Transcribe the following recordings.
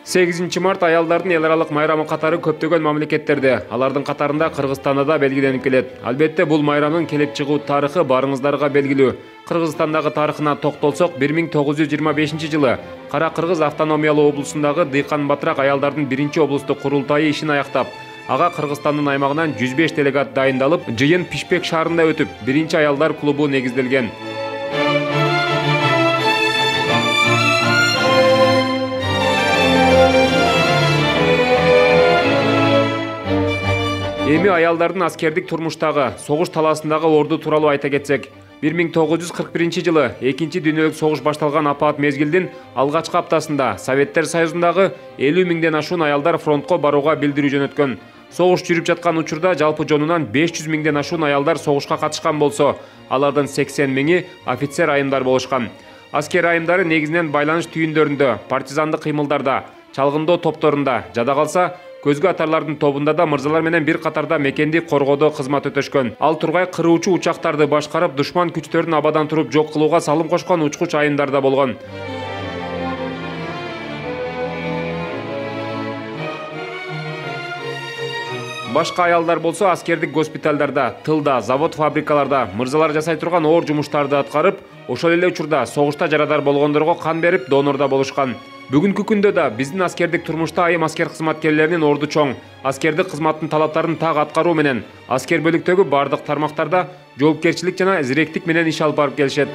8 март аялдардын эл аралык майрамы катары көптөгөн мамлекеттерде, алардын катарында Кыргызстанда да белгиленип келет. Албетте бул майрамдын келип чыгуу тарыхы барыңыздарга белгилүү. Кыргызстандагы тарыхына токтолсок, 1925 жылы Кара Кыргыз автономиялуу облусундагы Дыйкан Батырақ аялдардын биринчи облустук курултайы ишин аяктап, ага Кыргызстандын аймагынан 105 делегат дайындалып, жыйын Пишпек шаарында өтүп, биринчи аялдар клубу негизделген. Эми аялдардын аскердик турмуштагы, согуш талаасындагы орду тууралуу айта кетсек, 1941 жылы 2 дүйнөлүк согуш башталган апаат мезгилдин алгачкы аптасында Советтер Союзундагы 50 миңден ашуун аялдар фронтко барууга билдирүү жөнөткөн. Согуш жүрүп жаткан учурда жалпы жонунан 500 миңден ашуун аялдар согушка катышкан болсо, алардын 80 миңи офицер айымдар болушкан. Аскер айымдары негизинен байланыш түйүндөрүндө, партизандык кыймылдарда, чалгындоо топторунда, жада калса көзгө атарлардын тобунда да мырзалар менен бир катарда мекенди коргоодо кызмат өтөшкөн. Ал тургай кыруучу учактарды башкарып, душман күчтөрүн абадан туруп жок кылууга салым кошкон учкуч айымдар да болгон. Башка аялдар болсо аскердик госпиталдарда, тылда, завод фабрикаларда мырзалар жасай турган оор жумуштарды аткарып, ошол эле учурда согушта жарадар болгондорго кан берип, донорда болушкан. Бүгүнкү күндө да биздин аскердик турмушта айым аскер кызматкерлеринин орду чоң. Аскердик кызматтын талаптарын так аткаруу менен аскер бөлүктөгү бардык тармактарда жоопкерчилик жана зиректик менен иш алып барып келишет.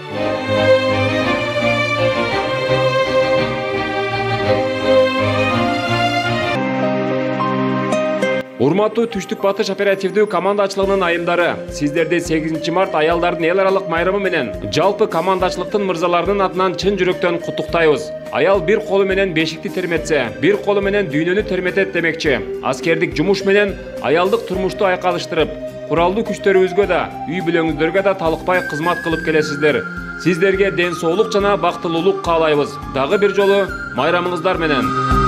Урматтуу Түштүк Батыш оперативдүү командачылыгынын айымдары, сиздерди 8 март аялдардын эл аралык майрамы менен жалпы командачылыктын мырзаларынын атынан чын жүрөктөн куттуктайбыз. Аял бир колу менен бешикти терметсе, бир колу менен дүйнөнү терметет демекчи. Аскердик жумуш менен аялдык турмушту айкалыштырып, куралдуу күчтөрүбүзгө да, үй бүлөңүздөргө да талыкпай кызмат кылып келесиздер. Сиздерге ден соолук жана бактылуулук каалайбыз. Дагы бир жолу майрамыңыздар менен.